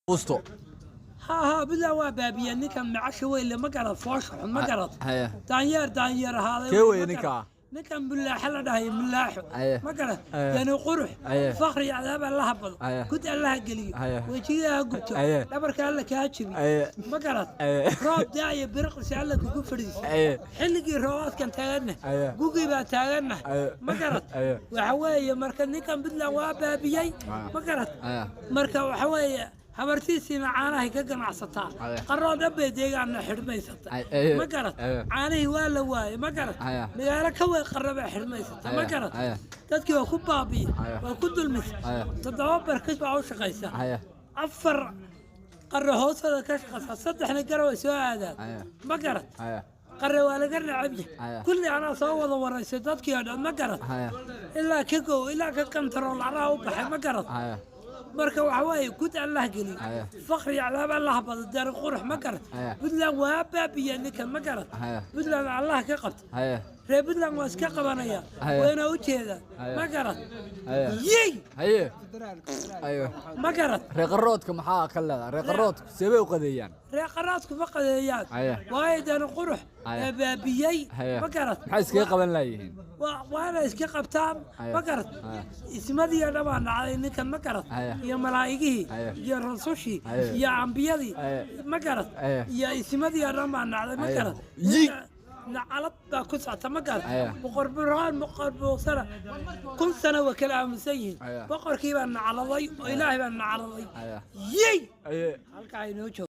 وسطو ها بلا وابابي نكا معش ويلي ما قرض فوش ما قرض دانير هذا كيوي نكا نكا ملاح لا داهي ملاح ما قرض أيه. يعني قرح أيه. فخري عذاب الله بض أيه. كنت الله قلي أيه. وجيها قلت دبرك الله كاتشبي ما قرض روب داعي برق سالك وكفريس حلقي روات كان تاغنا قوقي با تاغنا ما قرض وحوايه marka ninkan bidla waa baabiyay ma garad marka waxa weeye habartiisina caanaha ka ganacsataa qarooda bay deegaana xidhmaysata ma garad caanahi waa la waayay ma garad magaalo ka way qaraba xidhmaysata ma garad dadkii waa ku baabiye waa ku dulmis toddoba barkis baa u shaqaysa afar qarro hoosada ka shaqaysa saddexna garow soo aadaan ma garad qarre waa laga nacabye kulli anaa soo wada waraysay dadkii oo dhan ma garad ilaa ka gow ilaa ka kantarool anaa u baxay ma garad marka waxa weeye gud allah geli faqri cadaab allah bada dar qurux ma garad budlan waa baabiya ninka ma garad budlan allah ka qabta reer budlan waa iska qabanaya wayna u jeedaan ma garad yey ايوه ma garad reeqaroodka maxaa ka leedahay reeqaroodku seebay u qadeeyaan reeqaroodku ma qadeeyaan waayo dan qurux baabiyay ma garad maxay iska qaban laayihiin waana iska qabtaan ma garad ismadii dhabaan dhacay ninkan ma garad iyo malaa'igihii iyo rasuushii iyo ambiyadii ma garad iyo ismadii dhabaan dhacay ma garad نعلب كسعة تمكن بقر برهان بقر بوصلة كل سنة وكلام مسيء بقر كيف نعلضي وإلهي بأن نعلضي يي هالكاين وجهه